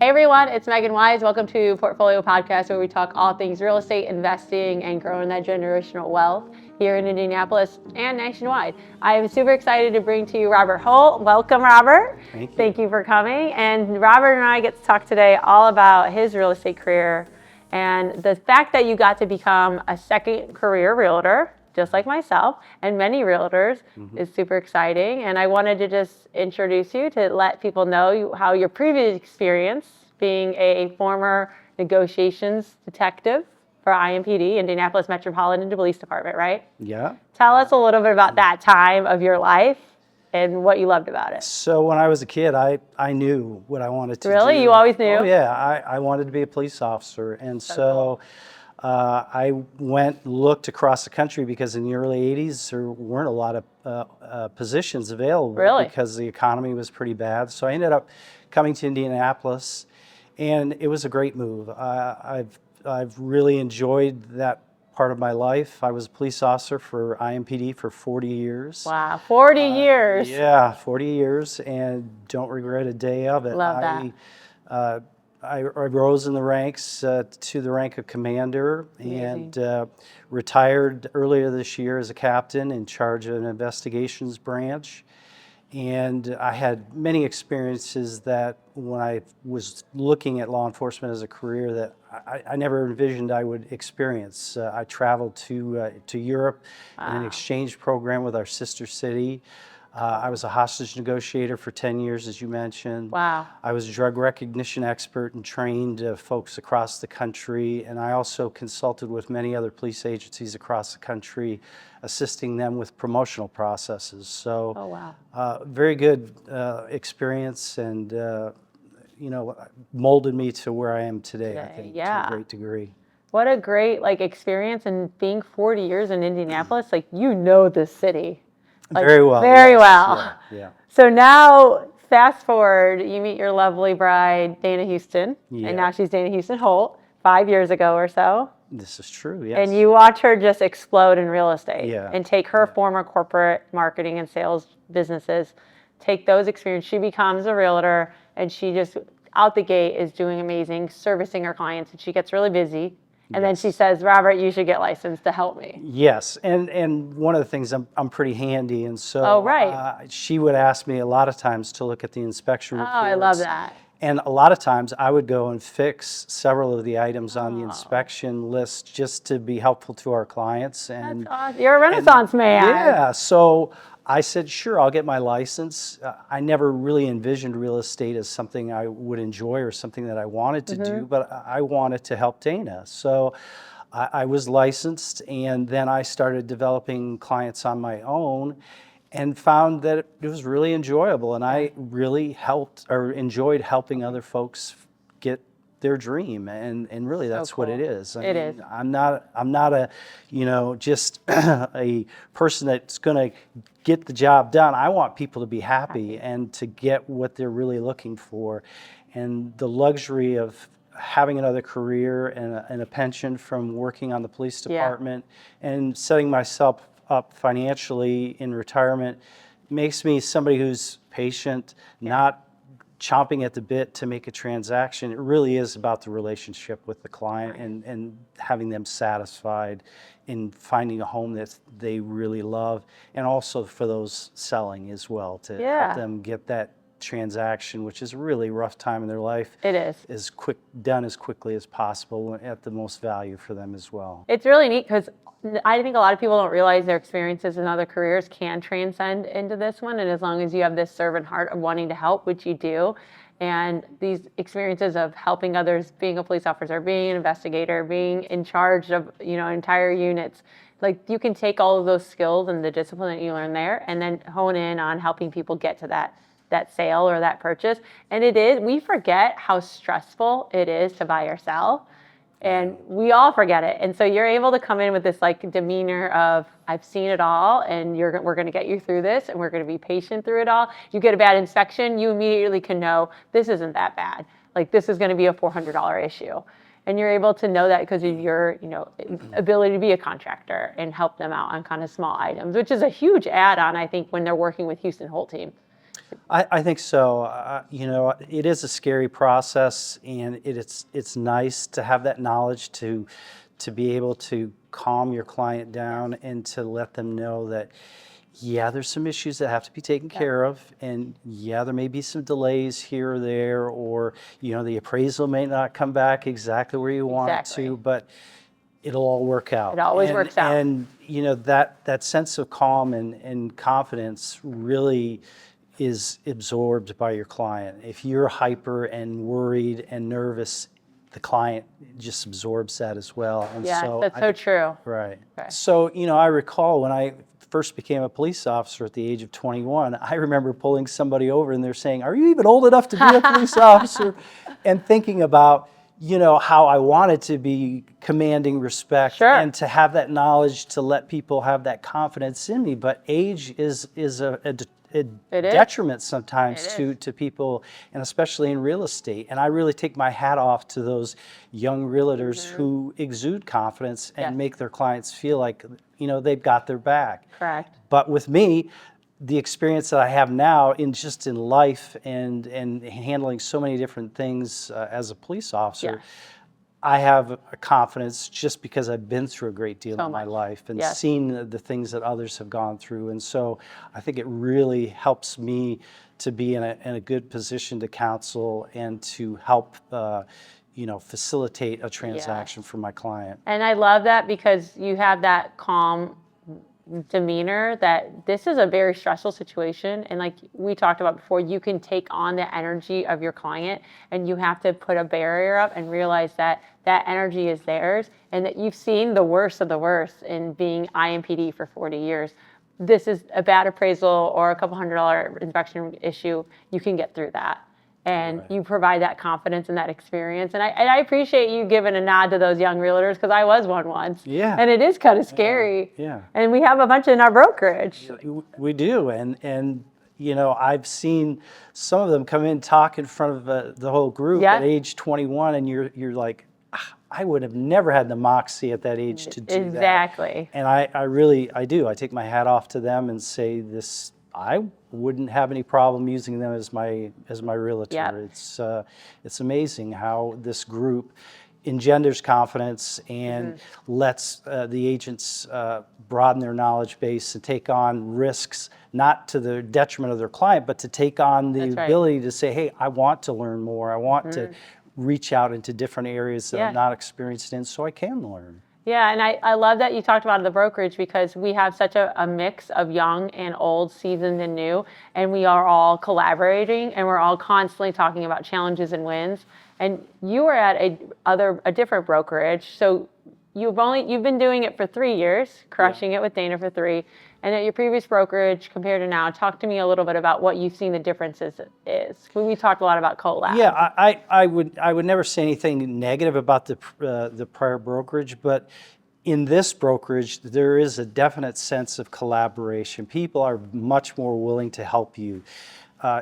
Hey everyone, it's Megan Wise. Welcome to Portfolio Podcast, where we talk all things real estate, investing, and growing that generational wealth here in Indianapolis and nationwide. I am super excited to bring to you Robert Holt. Welcome, Robert. Thank you. Thank you for coming. And Robert and I get to talk today all about his real estate career and the fact that you got to become a second career realtor, just like myself and many realtors, is super exciting. And I wanted to just introduce you to let people know how your previous experience being a former negotiations detective for IMPD, Indianapolis Metropolitan Police Department, right? Yeah. Tell us a little bit about that time of your life and what you loved about it. So when I was a kid, I knew what I wanted to do. Really? You always knew? Oh yeah, I wanted to be a police officer, and so I looked across the country because in the early '80s there weren't a lot of positions available. Really? Because the economy was pretty bad. So I ended up coming to Indianapolis, and it was a great move. I've really enjoyed that part of my life. I was a police officer for IMPD for 40 years. Wow, 40 years. Yeah, 40 years, and don't regret a day of it. Love that. I rose in the ranks to the rank of commander. Amazing. And retired earlier this year as a captain in charge of an investigations branch. And I had many experiences that when I was looking at law enforcement as a career that I never envisioned I would experience. I traveled to Europe in an exchange program with our sister city. I was a hostage negotiator for 10 years, as you mentioned. Wow. I was a drug recognition expert and trained folks across the country. And I also consulted with many other police agencies across the country, assisting them with promotional processes. So, Oh, wow. very good experience, and molded me to where I am today, I think, Yeah. to a great degree. What a great experience, and being 40 years in Indianapolis, you know this city. Very well. Very yes, well. Yeah. So now, fast forward, you meet your lovely bride, Dana Houston, Yeah. and now she's Dana Houston Holt, 5 years ago or so. This is true, yes. And you watch her just explode in real estate. Yeah. And take her former corporate marketing and sales businesses, take those experiences. She becomes a realtor, and she just, out the gate, is doing amazing, servicing her clients, and she gets really busy. And then she says, Robert, you should get licensed to help me. Yes, and one of the things, I'm pretty handy, and so Oh, right. She would ask me a lot of times to look at the inspection reports. Oh, I love that. And a lot of times I would go and fix several of the items on the inspection list just to be helpful to our clients. And That's awesome. You're a Renaissance man. yeah, so I said, sure, I'll get my license. I never really envisioned real estate as something I would enjoy or something that I wanted to do, but I wanted to help Dana. So I was licensed, and then I started developing clients on my own and found that it was really enjoyable. And I really enjoyed helping other folks get their dream, and really that's what it is. It is. I'm not a just a person that's going to get the job done. I want people to be happy and to get what they're really looking for, and the luxury of having another career and a pension from working on the police department and setting myself up financially in retirement makes me somebody who's patient, not chomping at the bit to make a transaction. It really is about the relationship with the client and having them satisfied in finding a home that they really love, and also for those selling as well, to help them get that transaction, which is a really rough time in their life. It is. Done as quickly as possible at the most value for them as well. It's really neat because I think a lot of people don't realize their experiences in other careers can transcend into this one. And as long as you have this servant heart of wanting to help, which you do, and these experiences of helping others, being a police officer, being an investigator, being in charge of entire units, you can take all of those skills and the discipline that you learn there and then hone in on helping people get to that sale or that purchase. And we forget how stressful it is to buy or sell. And we all forget it. And so you're able to come in with this demeanor of, I've seen it all, and we're going to get you through this, and we're going to be patient through it all. You get a bad inspection, you immediately can know this isn't that bad. This is going to be a $400 issue. And you're able to know that because of your, ability to be a contractor and help them out on kind of small items, which is a huge add-on, I think, when they're working with Houston Holt team. I think so. You know, it is a scary process, and it's nice to have that knowledge to be able to calm your client down and to let them know that, yeah, there's some issues that have to be taken Yeah. care of, and yeah, there may be some delays here or there, or you know, the appraisal may not come back exactly where you want it to, Exactly. but it'll all work out. It always works out. And you know, that sense of calm and confidence really is absorbed by your client. If you're hyper and worried and nervous, the client just absorbs that as well. And Yeah, so that's so true. right. Okay. So, you know, I recall when I first became a police officer at the age of 21, I remember pulling somebody over and they're saying, "Are you even old enough to be a police officer?" And thinking about, you know, how I wanted to be commanding respect Sure. and to have that knowledge to let people have that confidence in me. But age is a It is. detriment sometimes It is. to people, and especially in real estate. And I really take my hat off to those young realtors who exude confidence and Yes. make their clients feel like, you know, they've got their back. Correct. But with me, the experience that I have now in just in life and handling so many different things as a police officer, Yeah. I have a confidence just because I've been through a great deal So in my much. life and Yes. seen the things that others have gone through. And so I think it really helps me to be in a good position to counsel and to help, you know, facilitate a transaction for my client. And I love that because you have that calm demeanor that this is a very stressful situation. And like we talked about before, you can take on the energy of your client and you have to put a barrier up and realize that that energy is theirs and that you've seen the worst of the worst in being IMPD for 40 years. This is a bad appraisal or a couple $100 inspection issue. You can get through that. And Right. you provide that confidence and that experience. And I appreciate you giving a nod to those young realtors because I was one once. Yeah. And it is kind of scary. Yeah. And we have a bunch in our brokerage. We do, and you know, I've seen some of them come in talk in front of the whole group Yeah. at age 21, and you're like, "Ah, I would have never had the moxie at that age to do that." Exactly. And I really I do. I take my hat off to them and say this. I wouldn't have any problem using them as my realtor. Yep. It's amazing how this group engenders confidence and lets the agents broaden their knowledge base and take on risks, not to the detriment of their client, but to take on the That's right. ability to say, "Hey, I want to learn more. I want to reach out into different areas that Yeah. I'm not experienced in, so I can learn." Yeah, and I love that you talked about the brokerage because we have such a mix of young and old, seasoned and new, and we are all collaborating and we're all constantly talking about challenges and wins. And you were at a different brokerage, so you've been doing it for 3 years, crushing it with Dana for 3, and at your previous brokerage compared to now, talk to me a little bit about what you've seen the differences is. We talked a lot about collab. Yeah, I would never say anything negative about the prior brokerage, but in this brokerage, there is a definite sense of collaboration. People are much more willing to help you.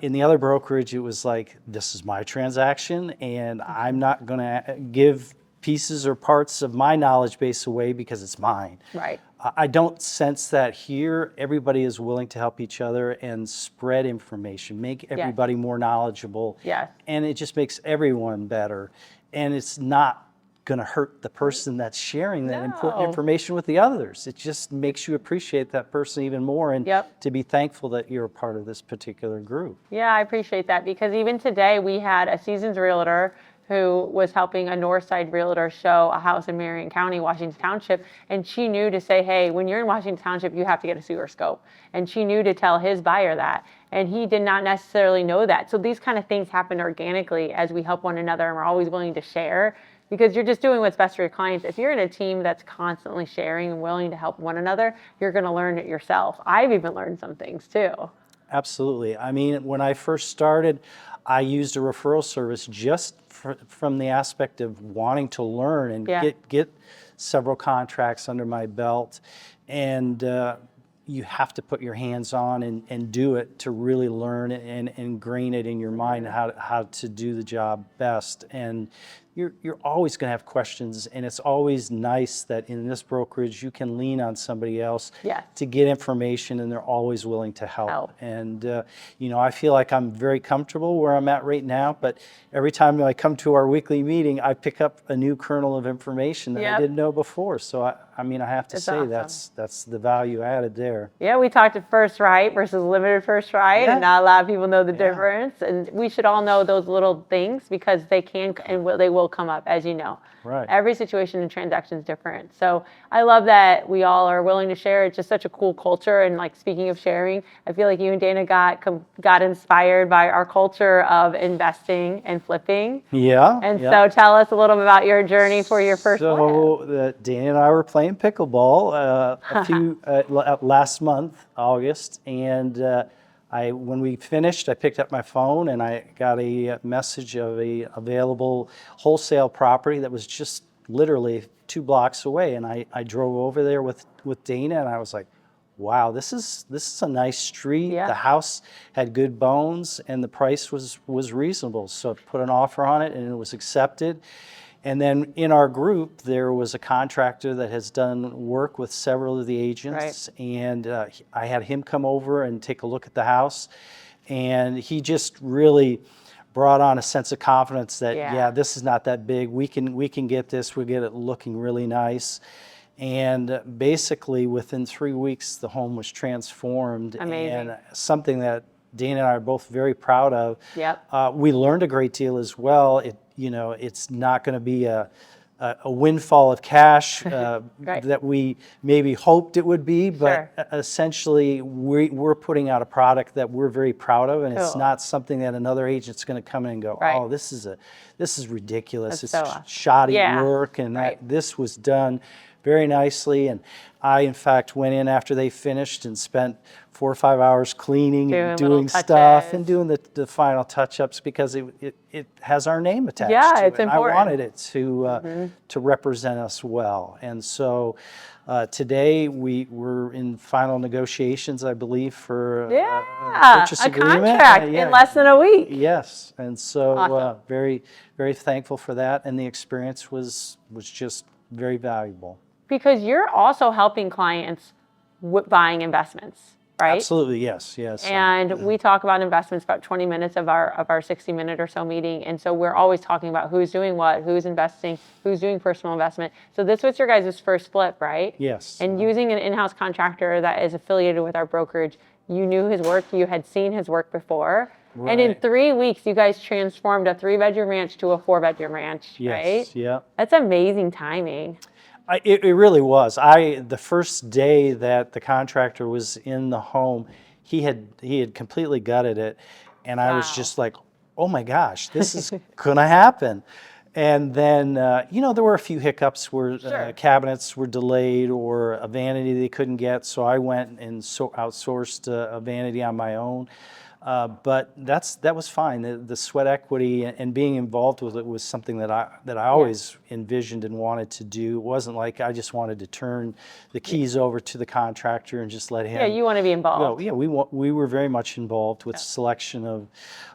In the other brokerage, it was like, this is my transaction, and I'm not going to give pieces or parts of my knowledge base away because it's mine. Right. I don't sense that here. Everybody is willing to help each other and spread information, make everybody more knowledgeable. Yes. And it just makes everyone better. And it's not going to hurt the person that's sharing that important No. information with the others. It just makes you appreciate that person even more and Yep. to be thankful that you're a part of this particular group. Yeah, I appreciate that because even today we had a seasoned realtor who was helping a Northside realtor show a house in Marion County, Washington Township, and she knew to say, hey, when you're in Washington Township, you have to get a sewer scope. And she knew to tell his buyer that, and he did not necessarily know that. So these kind of things happen organically as we help one another, and we're always willing to share because you're just doing what's best for your clients. If you're in a team that's constantly sharing and willing to help one another, you're going to learn it yourself. I've even learned some things too. Absolutely. I mean, when I first started, I used a referral service just from the aspect of wanting to learn and get several contracts under my belt. And you have to put your hands on and do it to really learn and ingrain it in your mind how to do the job best. And you're always going to have questions, and it's always nice that in this brokerage you can lean on somebody else Yes. to get information, and they're always willing to help. Help. And I feel like I'm very comfortable where I'm at right now, but every time I come to our weekly meeting, I pick up a new kernel of information that I Yep. didn't know before. So I mean, I have to It's say awesome. that's the value added there. Yeah, we talked at first right versus limited first right, Yeah. and not a lot of people know the Yeah. difference. And we should all know those little things because they can and they will come up, as you know. Right. Every situation and transaction is different. So I love that we all are willing to share. It's just such a cool culture. And like speaking of sharing, I feel like you and Dana got inspired by our culture of investing and flipping. Yeah. And yeah. so tell us a little bit about your journey for your first flip. So Danny and I were playing pickleball last month, August, and when we finished, I picked up my phone and I got a message of a available wholesale property that was just literally 2 blocks away, and I drove over there with Dana, and I was like, wow, this is a nice street. Yeah. The house had good bones, and the price was reasonable. So I put an offer on it, and it was accepted. And then in our group, there was a contractor that has done work with several of the agents, and I had him come over and take a look at the house, and he just really brought on a sense of confidence that Yeah. this is not that big. We can get this. We'll get it looking really nice. And basically, within 3 weeks, the home was transformed. Amazing. And something that Dana and I are both very proud of. Yep. We learned a great deal as well. It's not going to be a windfall of cash Right. that we maybe hoped it would be, but Sure. essentially we're putting out a product that we're very proud of, and it's Cool. not something that another agent's going to come in and go, Right. oh, this is ridiculous. That's It's so awesome. shoddy Yeah. work, and Right. this was done very nicely. And I, in fact, went in after they finished and spent 4 or 5 hours cleaning and Doing little doing stuff touches. and doing the final touch-ups because it has our name attached Yeah, to it's it. And important. I wanted it to represent us well. And so today we're in final negotiations, I believe, for a purchase a agreement. contract in less than a week. Yes, and so Awesome. very, very thankful for that, and the experience was just very valuable. Because you're also helping clients buying investments, right? Absolutely, yes. And we talk about investments about 20 minutes of our 60-minute or so meeting. And so we're always talking about who's doing what, who's investing, who's doing personal investment. So this was your guys' first flip, right? Yes. And using an in-house contractor that is affiliated with our brokerage, you knew his work, you had seen his work before. Right. And in 3 weeks, you guys transformed a 3-bedroom ranch to a 4-bedroom ranch, Yes, right? yeah. That's amazing timing. It really was. The first day that the contractor was in the home, he had completely gutted it, and I was Wow. just like, oh my gosh, this is gonna happen. And then there were a few hiccups where Sure. cabinets were delayed or a vanity they couldn't get, so I went and outsourced a vanity on my own. But that was fine. The sweat equity and being involved with it was something that I always envisioned and wanted to do. It wasn't like I just wanted to turn the keys over to the contractor and just let him. Yeah, you want to be involved. Yeah, we were very much involved with selection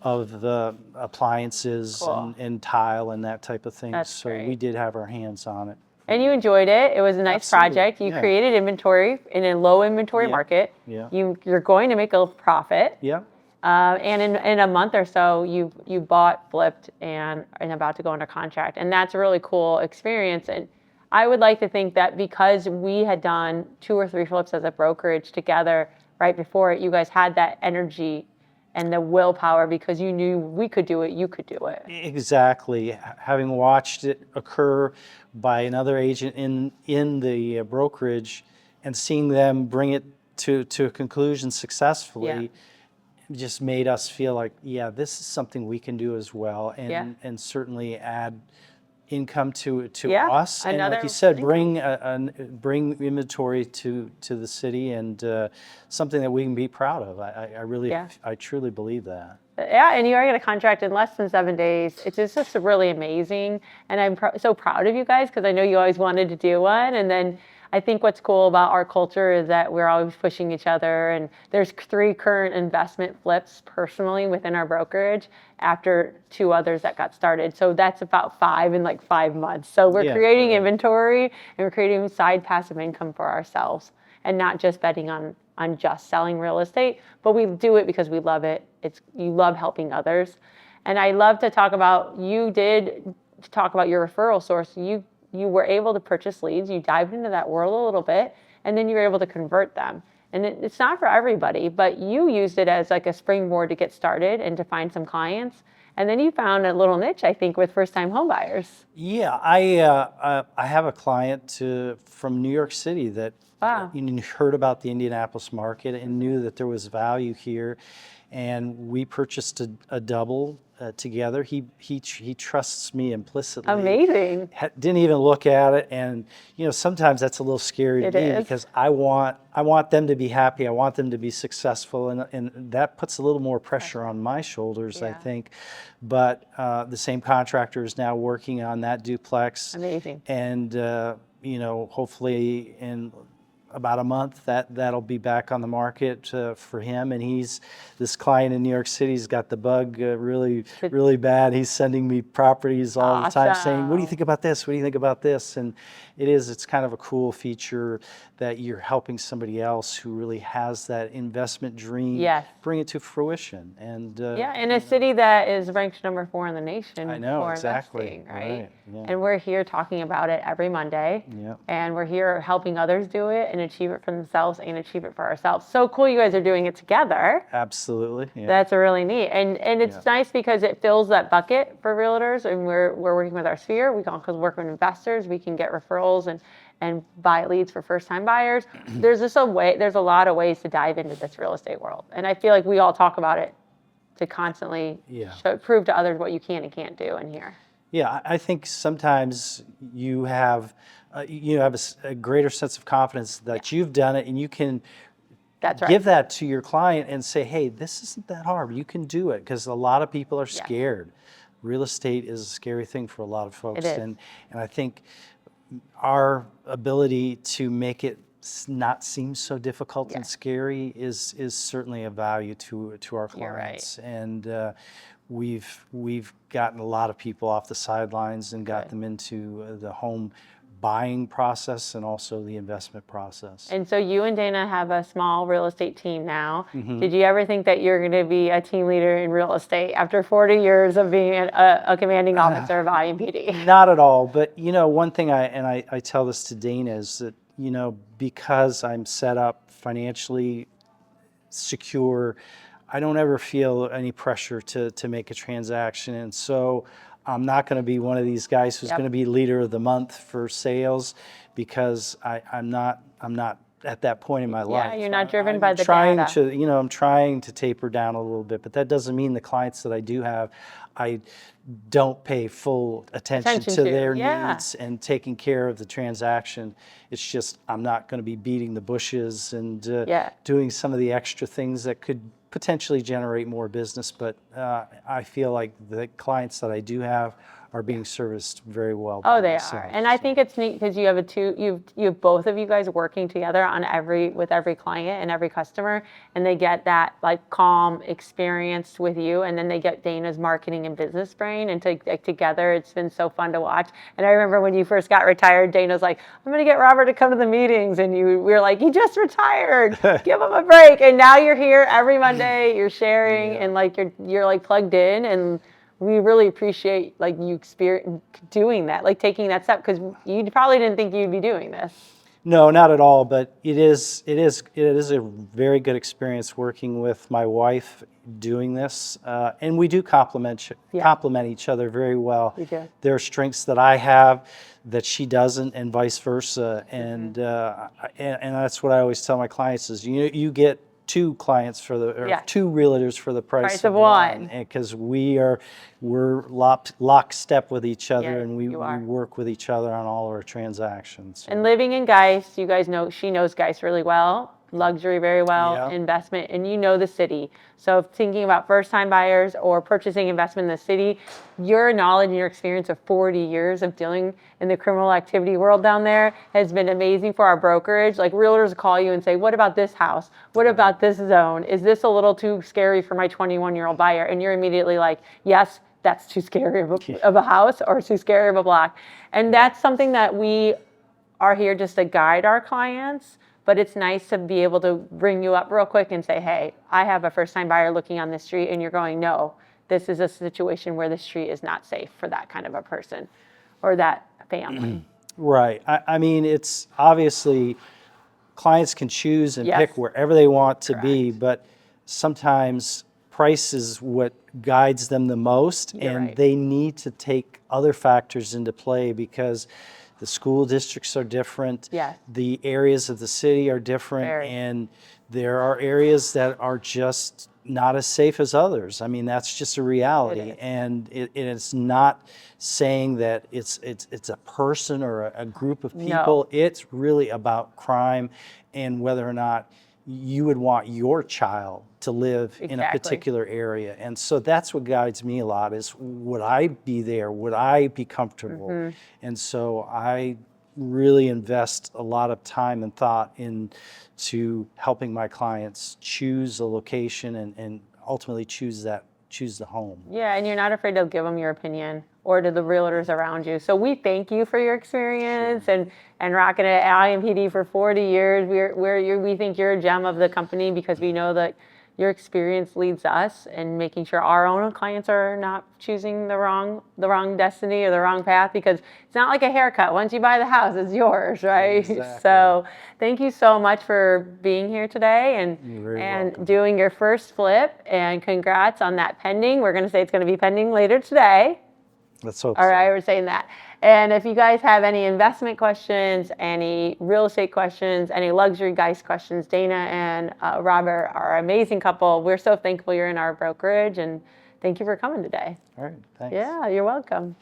of the appliances Cool. and tile and that type of thing. That's so great. we did have our hands on it. And you enjoyed it. It was a nice Absolutely, project. You yeah. created inventory in a low inventory Yeah, market. yeah. You're going to make a profit. Yeah. And in a month or so, you bought, flipped, and about to go under contract. And that's a really cool experience. And I would like to think that because we had done 2 or 3 flips as a brokerage together right before it, you guys had that energy and the willpower because you knew we could do it, you could do it. Exactly. Having watched it occur by another agent in the brokerage and seeing them bring it to a conclusion successfully just made us feel like, this is something we can do as well, and certainly add income to us. And like you said, bring inventory to the city and something that we can be proud of. I truly believe that. Yeah, and you are going to contract in less than 7 days. It's just really amazing. And I'm so proud of you guys because I know you always wanted to do one. And then I think what's cool about our culture is that we're always pushing each other. And there's 3 current investment flips personally within our brokerage after 2 others that got started. So that's about 5 in like 5 months. So we're creating inventory, and we're creating side passive income for ourselves, and not just betting on just selling real estate, but we do it because we love it. You love helping others. And I love to talk about, you did talk about your referral source. You were able to purchase leads, you dived into that world a little bit, and then you were able to convert them. And it's not for everybody, but you used it as like a springboard to get started and to find some clients. And then you found a little niche, I think, with first-time home buyers. Yeah, I have a client from New York City that heard about the Indianapolis market and knew that there was value here, and we purchased a double together. He trusts me implicitly. Amazing. Didn't even look at it, and sometimes that's a little scary to me because I want them to be happy. I want them to be successful, and that puts a little more pressure on my shoulders, I think. But the same contractor is now working on that duplex. Amazing. And hopefully in about a month that'll be back on the market for him. And this client in New York City's got the bug really bad. He's sending me properties all the time saying, what do you think about this? What do you think about this? And it's kind of a cool feature that you're helping somebody else who really has that investment dream bring it to fruition. And in a city that is ranked number 4 in the nation for investing, right? Yeah. And we're here talking about it every Monday. And we're here helping others do it and achieve it for themselves and achieve it for ourselves. So cool you guys are doing it together. Absolutely. Yeah. That's really neat. And it's nice because it fills that bucket for realtors, and we're working with our sphere. We can work with investors. We can get referrals and buy leads for first-time buyers. There's a lot of ways to dive into this real estate world. And I feel like we all talk about it to constantly prove to others what you can and can't do in here. Yeah, I think sometimes you have a greater sense of confidence that you've done it, and you can give that to your client and say, hey, this isn't that hard. You can do it, because a lot of people are scared. Real estate is a scary thing for a lot of folks. And I think our ability to make it not seem so difficult and scary is certainly a value to our clients. And we've gotten a lot of people off the sidelines and got them into the home buying process and also the investment process. And so you and Dana have a small real estate team now. Did you ever think that you're going to be a team leader in real estate after 40 years of being a commanding officer of IMPD? Not at all. But one thing I tell this to Dana is that because I'm set up financially secure, I don't ever feel any pressure to make a transaction. And so I'm not going to be one of these guys who's going to be leader of the month for sales, because I'm not at that point in my life. Yeah, you're not driven by the data. I'm trying to taper down a little bit, but that doesn't mean the clients that I do have, I don't pay full attention to their needs and taking care of the transaction. It's just I'm not going to be beating the bushes and doing some of the extra things that could potentially generate more business. But I feel like the clients that I do have are being serviced very well. Oh, they are. And I think it's neat because you have both of you guys working together with every client and every customer, and they get that like calm experience with you, and then they get Dana's marketing and business brain, and together it's been so fun to watch. And I remember when you first got retired, Dana's like, I'm going to get Robert to come to the meetings, and we were like, he just retired, give him a break. And now you're here every Monday, you're sharing, and like you're like plugged in, and we really appreciate like you doing that, like taking that step, because you probably didn't think you'd be doing this. No, not at all. But it is a very good experience working with my wife doing this, and we do complement each other very well. We do. There are strengths that I have that she doesn't, and vice versa. And that's what I always tell my clients is you get two clients two realtors for the price of one, because we're lockstep with each other, and we work with each other on all of our transactions. And living in Geist, you guys know she knows Geist really well. luxury very well, Yeah. investment, and you know the city. So if thinking about first-time buyers or purchasing investment in the city, your knowledge and your experience of 40 years of dealing in the criminal activity world down there has been amazing for our brokerage. Like realtors call you and say, what about this house? What about this zone? Is this a little too scary for my 21-year-old buyer? And you're immediately like, yes, that's too scary of a house or too scary of a block. And that's something that we are here just to guide our clients, but it's nice to be able to bring you up real quick and say, hey, I have a first-time buyer looking on this street, and you're going, no, this is a situation where the street is not safe for that kind of a person or that family. Right. I mean, it's obviously clients can choose and Yes. pick wherever they want to be, Correct. but sometimes price is what guides them the most, You're and right. they need to take other factors into play because the school districts are different, Yes. the areas of the city are different, Very. and there are areas that are just not as safe as others. I mean, that's just a reality, is. and it's not saying that it's a person or a group of No. people. It's really about crime and whether or not you would want your child to live in a Exactly. particular area. And so that's what guides me a lot is, would I be there? Would I be comfortable? Mm-hmm. And so I really invest a lot of time and thought into helping my clients choose a location and ultimately choose the home. Yeah, and you're not afraid to give them your opinion or to the realtors around you. So we thank you for your experience and rocking it at IMPD for 40 years. We think you're a gem of the company because we know that your experience leads us in making sure our own clients are not choosing the wrong destiny or the wrong path, because it's not like a haircut. Once you buy the house, it's yours, right? Exactly. So thank you so much for being here today You're very welcome. doing your first flip, and congrats on that pending. We're going to say it's going to be pending later today. Let's hope All so. right, we're saying that. And if you guys have any investment questions, any real estate questions, any luxury guys questions, Dana and Robert are an amazing couple. We're so thankful you're in our brokerage, and thank you for coming today. All right, thanks. Yeah, you're welcome.